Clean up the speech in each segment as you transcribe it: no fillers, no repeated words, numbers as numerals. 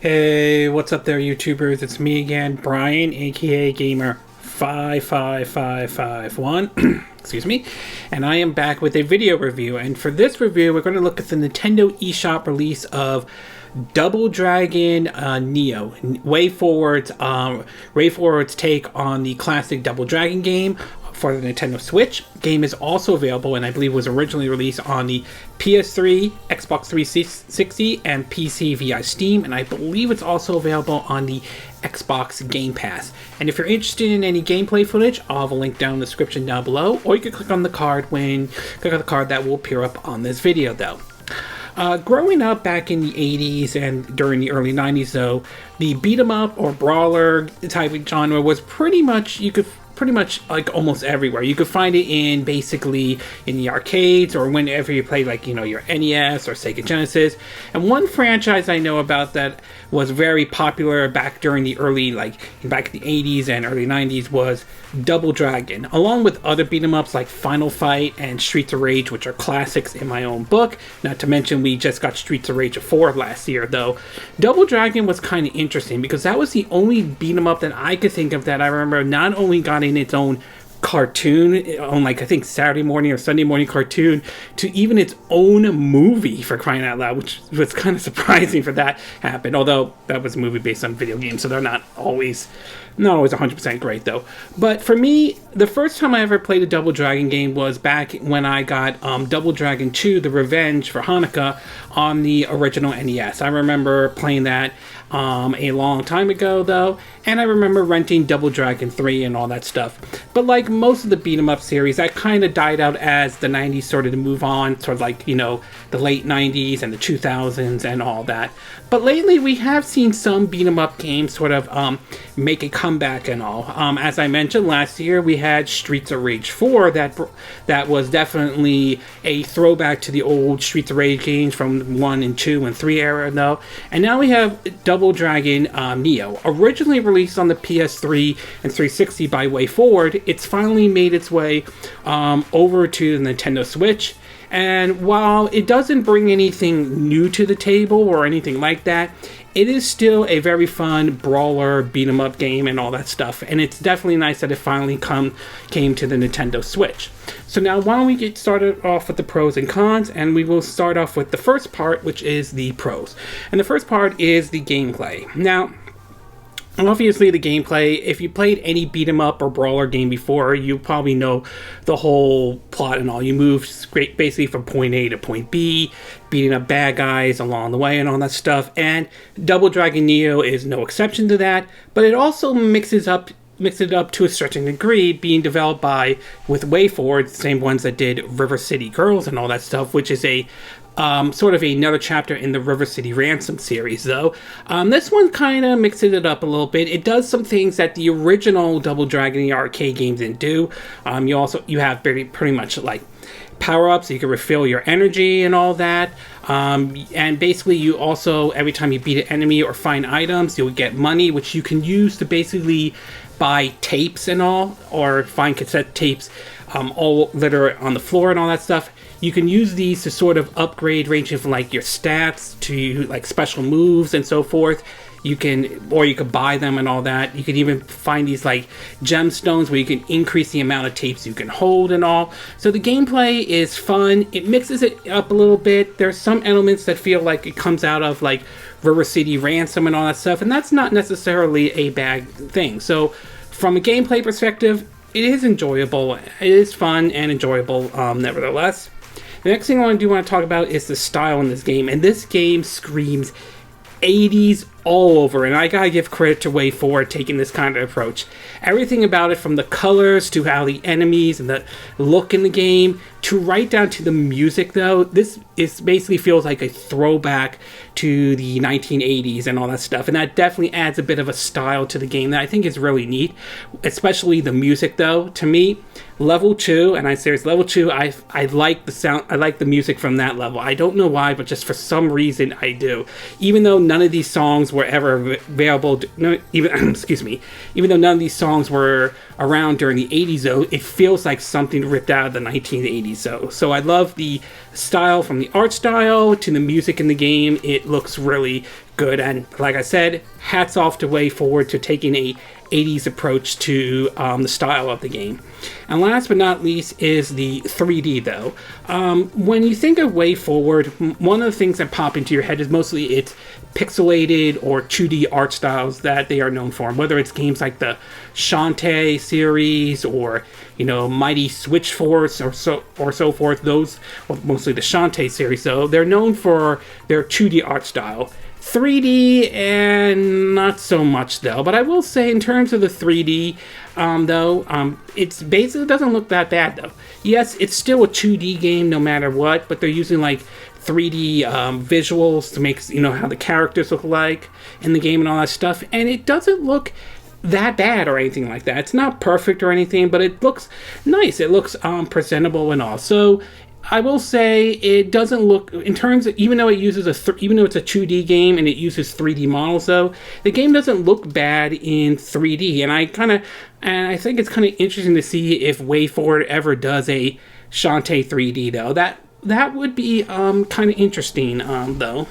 Hey, what's up there, YouTubers? It's me again, Brian, aka Gamer55551. Excuse me. And I am back with a video review. And for this review, we're going to look at the Nintendo eShop release of Double Dragon Neo, Wayforward's take on the classic Double Dragon game for the Nintendo Switch. Game is also available, and I believe was originally released on the PS3, Xbox 360, and PC via Steam, and I believe it's also available on the Xbox Game Pass. And if you're interested in any gameplay footage, I'll have a link down in the description down below, or you can click on the card that will appear up on this video though. Growing up back in the 80s and during the early 90s though, the beat 'em up or brawler type of genre was pretty much like almost everywhere. You could find it in basically in the arcades or whenever you play like, you know, your NES or Sega Genesis. And one franchise I know about that was very popular back during the back in the 80s and early 90s was Double Dragon, along with other beat 'em ups like Final Fight and Streets of Rage, which are classics in my own book. Not to mention we just got Streets of Rage 4 last year though. Double Dragon was kind of interesting because that was the only beat 'em up that I could think of that I remember not only got in its own cartoon on like I think Saturday morning or Sunday morning cartoon to even its own movie, for crying out loud, which was kind of surprising for that happened, although that was a movie based on video games, so they're not always 100% great though. But for me, the first time I ever played a Double Dragon game was back when I got Double Dragon 2 The Revenge for Hanukkah on the original NES. I remember playing that a long time ago though, and I remember renting Double Dragon 3 and all that stuff. But like most of the beat 'em up series, that kind of died out as the 90s started to move on, sort of like, you know, the late 90s and the 2000s and all that. But lately we have seen some beat 'em up games sort of make a comeback and all. As I mentioned, last year we had Streets of Rage 4 that was definitely a throwback to the old Streets of Rage games from 1 and 2 and 3 era though. And now we have Double Dragon Neo, originally released on the PS3 and 360 by Wayforward. It's finally made its way over to the Nintendo Switch. And while it doesn't bring anything new to the table or anything like that, it is still a very fun brawler beat 'em up game and all that stuff. And it's definitely nice that it finally came to the Nintendo Switch. So now why don't we get started off with the pros and cons, and we will start off with the first part, which is the pros. And the first part is the gameplay. Now, obviously the gameplay, if you played any beat 'em up or brawler game before, you probably know the whole plot and all. You move basically from point A to point B, beating up bad guys along the way and all that stuff. And Double Dragon Neo is no exception to that, but it also mixes it up to a certain degree, being developed with Wayforward, the same ones that did River City Girls and all that stuff, which is a sort of another chapter in the River City Ransom series though. This one kind of mixes it up a little bit. It does some things that the original Double Dragon arcade games didn't do. You have pretty much like power-ups, so you can refill your energy and all that. And basically you also, every time you beat an enemy or find items, you'll get money, which you can use to basically buy tapes and all, or find cassette tapes all litter on the floor and all that stuff. You can use these to sort of upgrade, ranging from like your stats to like special moves and so forth. You can buy them and all that. You can even find these like gemstones where you can increase the amount of tapes you can hold and all. So the gameplay is fun. It mixes it up a little bit. There's some elements that feel like it comes out of like River City Ransom and all that stuff, and that's not necessarily a bad thing. So from a gameplay perspective, it is enjoyable. It is fun and enjoyable nevertheless. The next thing I want to talk about is the style in this game, and this game screams 80s all over, and I gotta give credit to Wayforward taking this kind of approach. Everything about it, from the colors to how the enemies and the look in the game to right down to the music though, this basically feels like a throwback to the 1980s and all that stuff, and that definitely adds a bit of a style to the game that I think is really neat, especially the music though. To me, level 2, and I say it's level 2, I like the sound, I like the music from that level. I don't know why, but just for some reason I do. Even though none of these songs were ever available, even though none of these songs were around during the 80s though, it feels like something ripped out of the 1980s though. So I love the style, from the art style to the music in the game. It it looks really good. And like I said, hats off to Wayforward to taking a 80s approach to the style of the game. And last but not least is the 3D though. When you think of Wayforward, one of the things that pop into your head is mostly its pixelated or 2D art styles that they are known for. Whether it's games like the Shantae series or, you know, Mighty Switch Force or so forth. Those, well, mostly the Shantae series though, they're known for their 2D art style. 3D and not so much though, but I will say in terms of the 3D it's basically doesn't look that bad though. Yes, it's still a 2D game no matter what, but they're using like 3D visuals to make, you know, how the characters look like in the game and all that stuff, and it doesn't look that bad or anything like that. It's not perfect or anything, but it looks nice. It looks presentable and all. So I will say it doesn't look, in terms of, even though it uses even though it's a 2D game and it uses 3D models though, the game doesn't look bad in 3D. And I think it's kind of interesting to see if Wayforward ever does a Shantae 3D though. That would be kind of interesting though.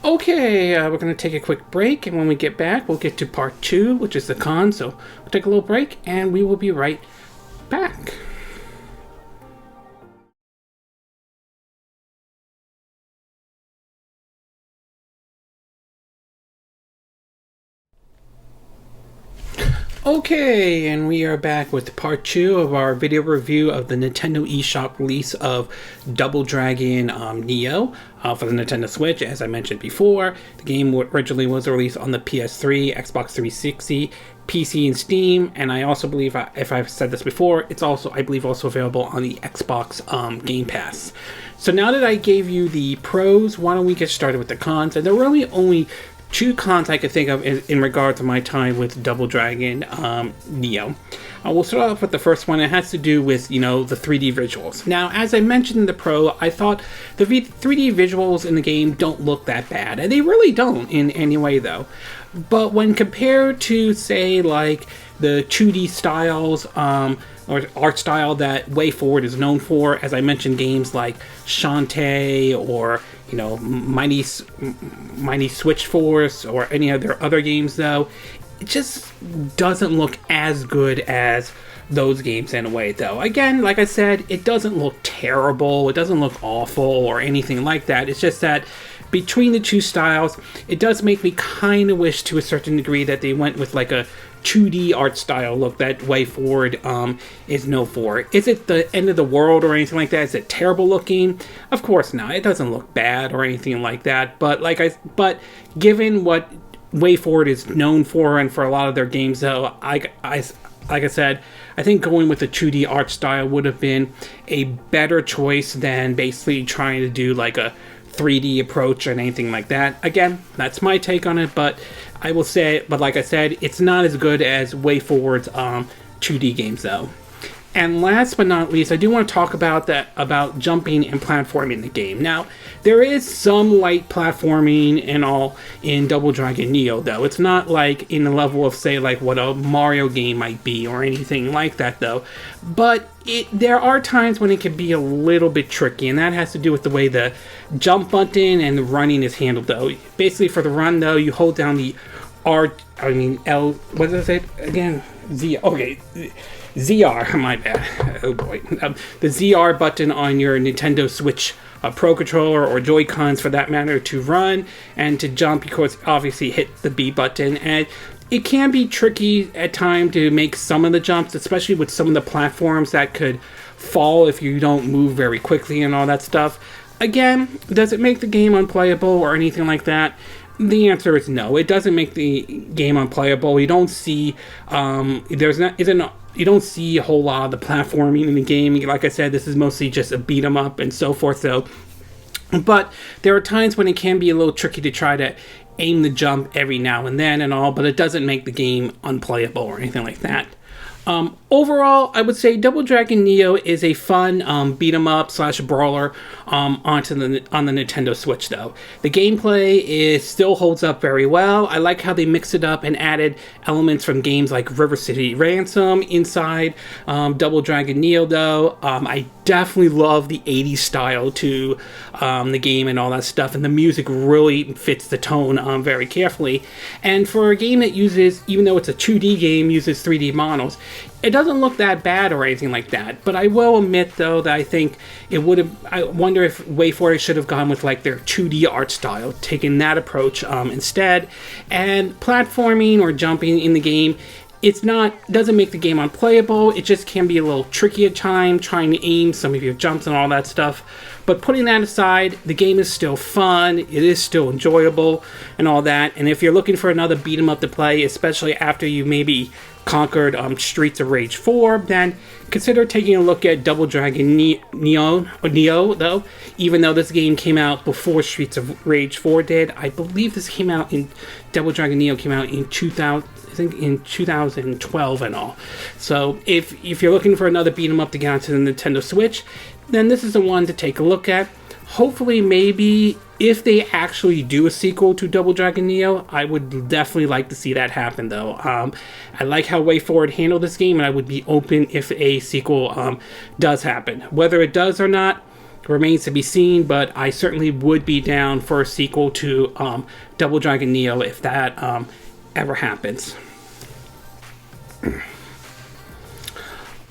Okay, we're going to take a quick break, and when we get back, we'll get to part 2, which is the con. So we'll take a little break, and we will be right back. Okay, and we are back with part 2 of our video review of the Nintendo eShop release of Double Dragon Neo for the Nintendo Switch. As I mentioned before, the game originally was released on the PS3, Xbox 360, PC, and Steam, and I also believe, if I've said this before, it's also, I believe, also available on the Xbox Game Pass. So now that I gave you the pros, why don't we get started with the cons? And there are really only 2 cons I could think of in regard to my time with Double Dragon Neo. We'll start off with the first one. It has to do with, you know, the 3D visuals. Now, as I mentioned in the pro, I thought the 3D visuals in the game don't look that bad, and they really don't in any way though. But when compared to, say, like the 2D styles or art style that Wayforward is known for, as I mentioned, games like Shantae or, you know, Mighty Switch Force or any other games though, it just doesn't look as good as those games in a way though. Again, like I said, it doesn't look terrible, it doesn't look awful or anything like that. It's just that between the 2 styles, it does make me kind of wish to a certain degree that they went with like a 2D art style look that Wayforward is known for. Is it the end of the world or anything like that? Is it terrible looking? Of course not. It doesn't look bad or anything like that. But given what Wayforward is known for, and for a lot of their games, though, like I said, I think going with the 2D art style would have been a better choice than basically trying to do like a 3D approach or anything like that. Again, that's my take on it, but I will say, but like I said, it's not as good as Wayforward's 2D games though. And last but not least, I do want to talk about jumping and platforming in the game. Now, there is some light platforming and all in Double Dragon Neo, though. It's not like in the level of, say, like what a Mario game might be or anything like that, though. But there are times when it can be a little bit tricky, and that has to do with the way the jump button and the running is handled, though. Basically, for the run, though, you hold down the L, what is it again? ZR, my bad. Oh boy. The ZR button on your Nintendo Switch Pro Controller or Joy-Cons for that matter to run, and to jump, of course, obviously hit the B button. And it can be tricky at times to make some of the jumps, especially with some of the platforms that could fall if you don't move very quickly and all that stuff. Again, does it make the game unplayable or anything like that? The answer is no. It doesn't make the game unplayable. You don't see you don't see a whole lot of the platforming in the game. Like I said, this is mostly just a beat 'em up and so forth though. But there are times when it can be a little tricky to try to aim the jump every now and then and all, but it doesn't make the game unplayable or anything like that. overall, I would say Double Dragon Neo is a fun beat 'em up / brawler on the Nintendo Switch. Though the gameplay still holds up very well. I like how they mixed it up and added elements from games like River City Ransom inside Double Dragon Neo. Though I definitely love the 80s style to the game and all that stuff, and the music really fits the tone very carefully. And for a game that uses, even though it's a 2D game, uses 3D models, it doesn't look that bad or anything like that. But I will admit, though, that I think it would have, I wonder if Wayforward should have gone with like their 2D art style, taking that approach instead. And platforming or jumping in the game, doesn't make the game unplayable. It just can be a little tricky at times, trying to aim some of your jumps and all that stuff. But putting that aside, the game is still fun, it is still enjoyable and all that. And if you're looking for another beat 'em up to play, especially after you maybe conquered Streets of Rage 4, then consider taking a look at Double Dragon Neo, though. Even though this game came out before Streets of Rage 4 did, I believe this came out in Double Dragon Neo came out in 2012 and all. So if you're looking for another beat 'em up to get onto the Nintendo Switch, then this is the one to take a look at. Hopefully, maybe if they actually do a sequel to Double Dragon Neo, I would definitely like to see that happen, though. I like how Wayforward handled this game, and I would be open if a sequel does happen. Whether it does or not remains to be seen, but I certainly would be down for a sequel to Double Dragon Neo if that ever happens.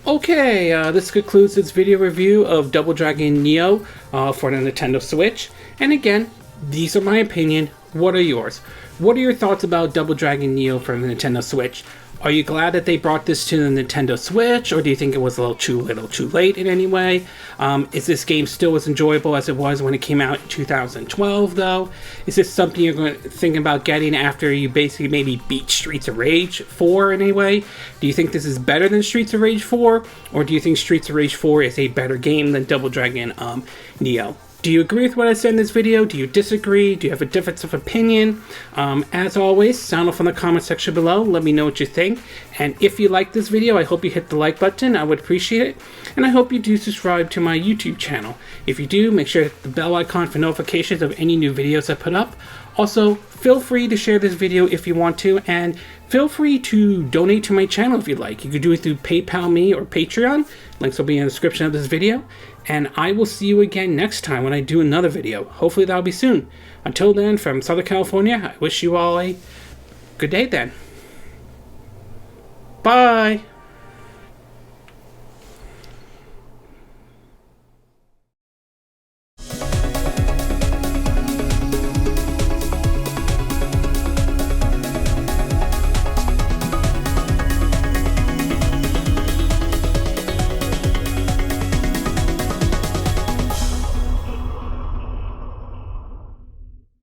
Okay, this concludes this video review of Double Dragon Neo for the Nintendo Switch. And again, these are my opinion. What are yours? What are your thoughts about Double Dragon Neo for the Nintendo Switch? Are you glad that they brought this to the Nintendo Switch, or do you think it was a little too late in any way? Is this game still as enjoyable as it was when it came out in 2012, though? Is this something you're going to think about getting after you basically maybe beat Streets of Rage 4 in any way? Do you think this is better than Streets of Rage 4, or do you think Streets of Rage 4 is a better game than Double Dragon Neo? Do you agree with what I said in this video? Do you disagree? Do you have a difference of opinion? As always, sound off in the comment section below. Let me know what you think. And if you like this video, I hope you hit the like button. I would appreciate it. And I hope you do subscribe to my YouTube channel. If you do, make sure to hit the bell icon for notifications of any new videos I put up. Also, feel free to share this video if you want to, and feel free to donate to my channel if you'd like. You could do it through PayPal me or Patreon. Links will be in the description of this video. And I will see you again next time when I do another video. Hopefully that'll be soon. Until then, from Southern California, I wish you all a good day then. Bye!